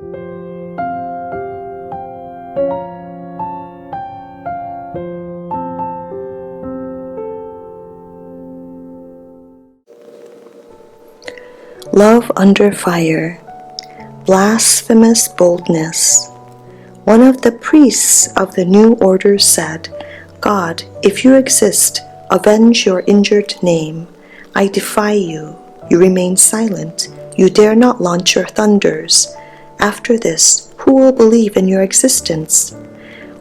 Love Under Fire, Blasphemous Boldness. One of the priests of the New Order said, "God, if you exist, avenge your injured name. I defy you. You remain silent. You dare not launch your thunders. After this, who will believe in your existence?"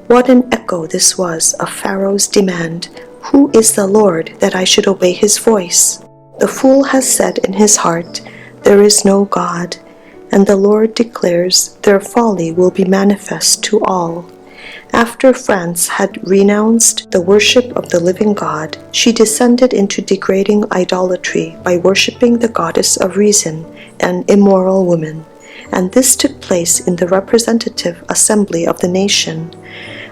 What an echo this was of Pharaoh's demand, "Who is the Lord that I should obey his voice?" The fool has said in his heart, "There is no God," and the Lord declares their folly will be manifest to all. After France had renounced the worship of the living God, she descended into degrading idolatry by worshiping the goddess of reason, an immoral woman, and this took place in the representative assembly of the nation.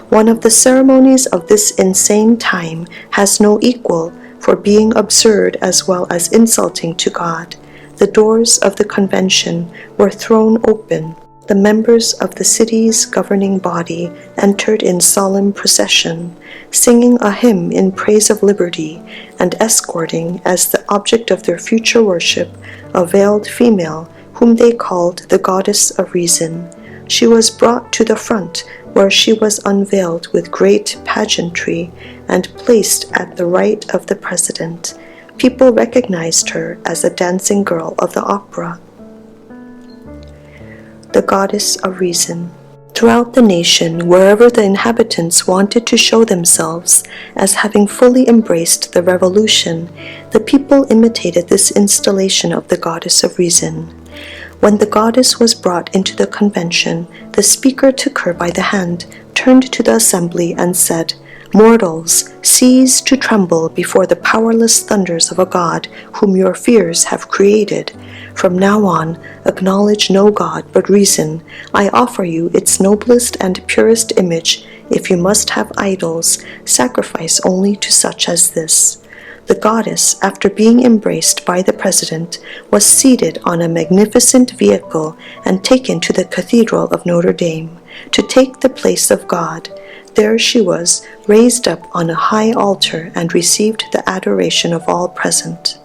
One of the ceremonies of this insane time has no equal for being absurd as well as insulting to God. The doors of the convention were thrown open. The members of the city's governing body entered in solemn procession, singing a hymn in praise of liberty and escorting as the object of their future worship a veiled female whom they called the Goddess of Reason. She was brought to the front, where she was unveiled with great pageantry and placed at the right of the president. People recognized her as a dancing girl of the opera. The Goddess of Reason. Throughout the nation, wherever the inhabitants wanted to show themselves as having fully embraced the revolution, the people imitated this installation of the Goddess of Reason. When the goddess was brought into the convention, the speaker took her by the hand, turned to the assembly, and said, "Mortals, cease to tremble before the powerless thunders of a God whom your fears have created. From now on, acknowledge no God but reason. I offer you its noblest and purest image. If you must have idols, sacrifice only to such as this." The goddess, after being embraced by the president, was seated on a magnificent vehicle and taken to the Cathedral of Notre Dame to take the place of God. There she was, raised up on a high altar, and received the adoration of all present.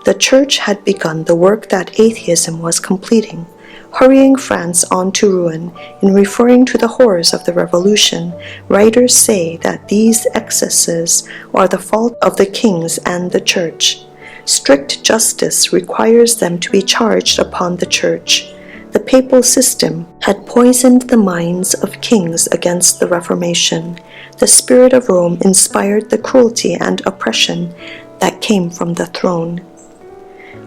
The Church had begun the work that atheism was completing, hurrying France on to ruin. In referring to the horrors of the Revolution, writers say that these excesses are the fault of the kings and the Church. Strict justice requires them to be charged upon the Church. The papal system had poisoned the minds of kings against the Reformation. The spirit of Rome inspired the cruelty and oppression that came from the throne.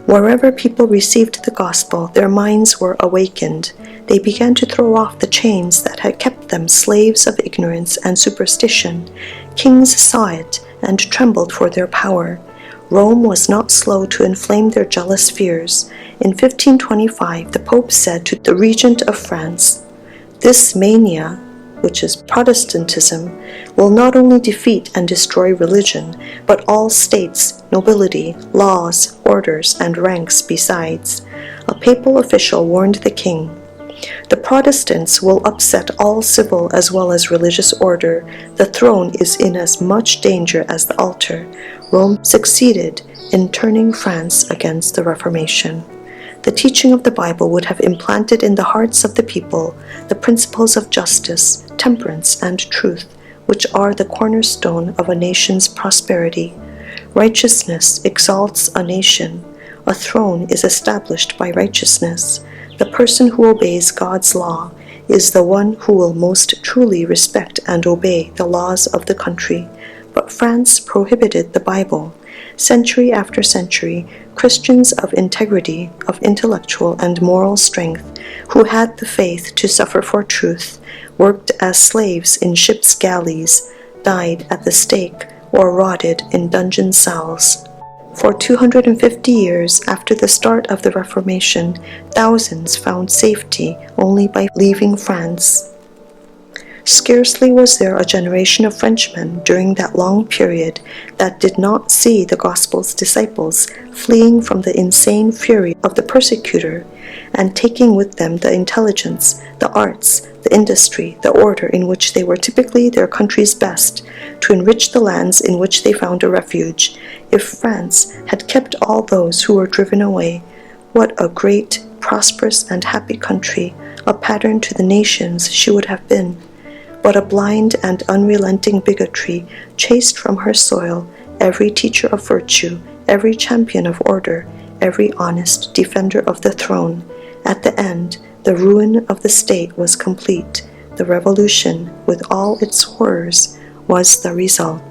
Wherever people received the gospel, their minds were awakened. They began to throw off the chains that had kept them slaves of ignorance and superstition. Kings saw it and trembled for their power. Rome was not slow to inflame their jealous fears. In 1525, the Pope said to the regent of France, "This mania, which is Protestantism, will not only defeat and destroy religion, but all states, nobility, laws, orders, and ranks besides." A papal official warned the king, "The Protestants will upset all civil as well as religious order. The throne is in as much danger as the altar." Rome succeeded in turning France against the Reformation. The teaching of the Bible would have implanted in the hearts of the people the principles of justice, temperance, and truth, which are the cornerstone of a nation's prosperity. Righteousness exalts a nation. A throne is established by righteousness. The person who obeys God's law is the one who will most truly respect and obey the laws of the country. But France prohibited the Bible. Century after century, Christians of integrity, of intellectual and moral strength, who had the faith to suffer for truth, worked as slaves in ships' galleys, died at the stake, or rotted in dungeon cells. For 250 years after the start of the Reformation, thousands found safety only by leaving France. Scarcely was there a generation of Frenchmen during that long period that did not see the gospel's disciples fleeing from the insane fury of the persecutor and taking with them the intelligence, the arts, the industry, the order in which they were typically their country's best, to enrich the lands in which they found a refuge. If France had kept all those who were driven away, what a great, prosperous, and happy country, a pattern to the nations she would have been. But a blind and unrelenting bigotry chased from her soil every teacher of virtue, every champion of order, every honest defender of the throne. At the end, the ruin of the state was complete. The revolution, with all its horrors, was the result.